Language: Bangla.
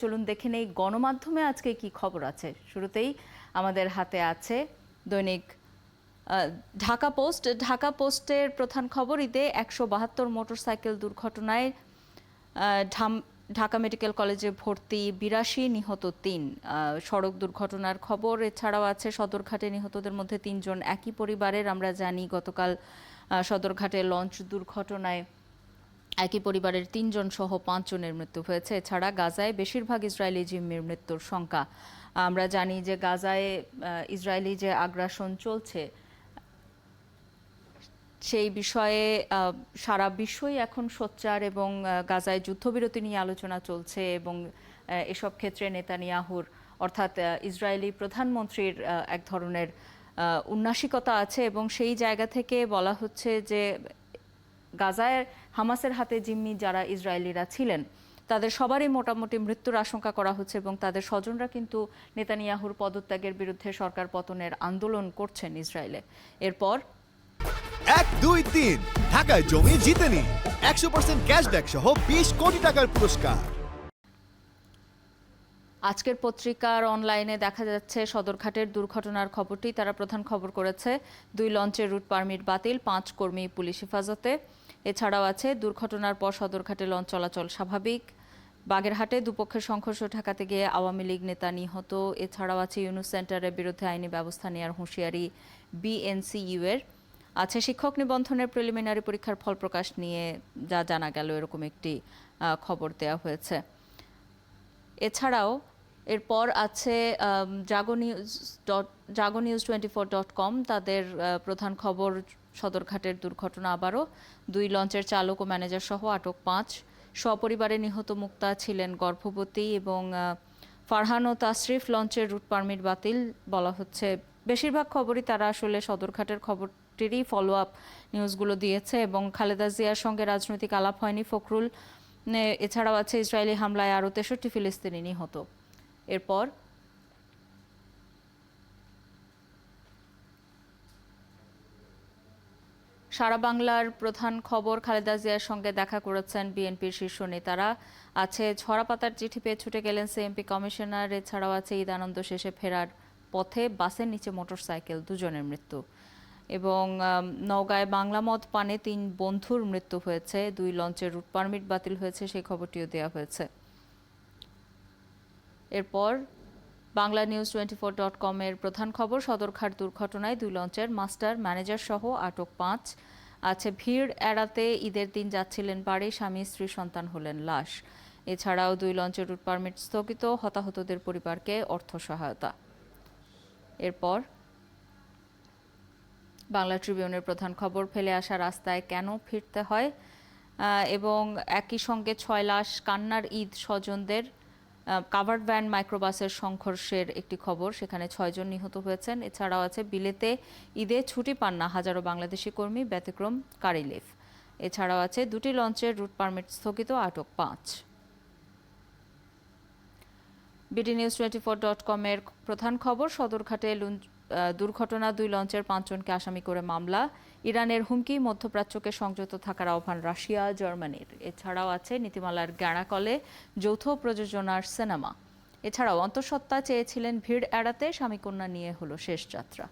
চলুন দেখে নেই গণমাধ্যমে আজকে কি খবর আছে। শুরুতেই আমাদের হাতে আছে দৈনিক ঢাকা পোস্টের প্রধান খবর, ঈদে ১৭২ মোটরসাইকেল দুর্ঘটনায় ঢাকা মেডিকেল কলেজে ভর্তি ৮২, নিহত ৩। সড়ক দুর্ঘটনার খবর এছাড়াও আছে সদরঘাটে নিহতদের মধ্যে ৩ জন একই পরিবারের। আমরা জানি গতকাল সদরঘাটে লঞ্চ দুর্ঘটনায় একই পরিবারের ৩ জন সহ ৫ জনের মৃত্যু হয়েছে। এছাড়া গাজায় বেশিরভাগ ইসরায়েলি জিম্মির মৃত্যুর শঙ্কা। আমরা জানি যে গাজায় ইসরায়েলি যে আগ্রাসন চলছে সেই বিষয়ে সারা বিশ্বই এখন সোচ্চার এবং গাজায় যুদ্ধবিরতি নিয়ে আলোচনা চলছে এবং এসব ক্ষেত্রে নেতানিয়াহুর অর্থাৎ ইসরায়েলি প্রধানমন্ত্রীর এক ধরনের উন্নাসিকতা আছে এবং সেই জায়গা থেকে বলা হচ্ছে যে গাজায় হামাসের হাতে জিম্মি যারা ইসরায়েলিরা ছিলেন তাদের সবারই মোটামুটি মৃত্যুর আশঙ্কা করা হচ্ছে এবং তাদের স্বজনরা কিন্তু নেতানিয়াহুর পদত্যাগের বিরুদ্ধে সরকার পতনের আন্দোলন করছেন ইসরায়েলে। এরপর ১, ২, ৩ ঢাকায় জমি জিতে নিন ১০০% ক্যাশব্যাক সহ ২০ কোটি টাকার পুরস্কার। আজকের পত্রিকার অনলাইনে দেখা যাচ্ছে সদরঘাটের দুর্ঘটনার খবরটি তারা প্রধান খবর করেছে। ২ লঞ্চের রুট পারমিট বাতিল, ৫ কর্মী পুলিশ হেফাজতে। এছাড়াও আছে দুর্ঘটনার পর সদরঘাটে লঞ্চ চলাচল স্বাভাবিক। বাগেরহাটে দুপক্ষের সংঘর্ষ ঠেকাতে গিয়ে আওয়ামী লীগ নেতা নিহত। এছাড়াও আছে ইউনুস সেন্টারের বিরুদ্ধে আইনি ব্যবস্থা নেওয়ার হুঁশিয়ারি বিএনসিইউ এর। আছে শিক্ষক নিবন্ধনের প্রিলিমিনারি পরীক্ষার ফল প্রকাশ নিয়ে যা জানা গেল এরকম একটি খবর দেওয়া হয়েছে। এছাড়াও এরপর আছে jagonews24.com, তাদের প্রধান খবর সদরঘাটের দুর্ঘটনা আবারও। ২ লঞ্চের চালক ও ম্যানেজার সহ আটক ৫। সপরিবারে নিহত মুক্তা ছিলেন গর্ভবতী এবং ফারহান ও তাসরিফ লঞ্চের রুট পারমিট বাতিল বলা হচ্ছে। বেশিরভাগ খবরই তারা আসলে সদরঘাটের খবরটিরই ফলো আপ নিউজগুলো দিয়েছে এবং খালেদা জিয়ার সঙ্গে রাজনৈতিক আলাপ হয়নি ফখরুল। এছাড়াও আছে ইসরায়েলি হামলায় আরও ৬৩ ফিলিস্তিনি নিহত। এরপর সারা বাংলার প্রধান খবর, খালেদা জিয়ার সঙ্গে দেখা করেছেন বিএনপির শীর্ষ নেতারা। আছে ছড়াপাতার চিঠি পেয়ে ছুটে গেলেন সিএমপি কমিশনার। এছাড়াও আছে ঈদ আনন্দ শেষে ফেরার পথে বাসের নিচে মোটরসাইকেল, ২ জনের মৃত্যু। এবং নওগাঁয় বাংলা মদ পানে ৩ বন্ধুর মৃত্যু হয়েছে। ২ লঞ্চের রুট পারমিট বাতিল হয়েছে, সেই খবরটিও দেওয়া হয়েছে। এরপর বাংলানিউজ24.com এর প্রধান খবর, সদরঘাট দুর্ঘটনায় ২ লঞ্চের মাস্টার ম্যানেজার সহ আটক ৫। আছে ভিড় এড়াতে ঈদের দিন যাচ্ছিলেন বাড়ি, স্বামী স্ত্রী সন্তান হলেন লাশ। এছাড়াও ২ লঞ্চের রুট পারমিট স্থগিত, হতাহতদের পরিবারকে অর্থ সহায়তা। এরপর বাংলা ট্রিবিউনের প্রধান খবর, ফেলে আসা রাস্তায় কেন ফিরতে হয় এবং একই সঙ্গে ৬ লাশ কান্নার ঈদ স্বজনদের। কাভার্ড ভ্যান মাইক্রোবাসের সংঘর্ষের একটি খবর, সেখানে ৬ জন নিহত হয়েছেন। এছাড়াও আছে বিলেতে ঈদে ছুটি পান না হাজারো বাংলাদেশি কর্মী, ব্যতিক্রম কারিলিফ। এছাড়াও আছে ২টি লঞ্চের রুট পারমিট স্থগিত, আটক ৫। BDNews24.com এর প্রধান খবর, সদরঘাটে দুর্ঘটনা, ২ লঞ্চের ৫ জনকে আসামি করে মামলা। ইরানের হুমকি, মধ্যপ্রাচ্যকে সংযত থাকার আহ্বান রাশিয়া জার্মানির। এছাড়াও আছে নীতিমালার গ্যাড়াকলে যৌথ প্রযোজনার সিনেমা। এছাড়াও অন্তঃসত্ত্বা চেয়েছিলেন ভিড় এড়াতে, স্বামী কন্যা নিয়ে হলো শেষ যাত্রা।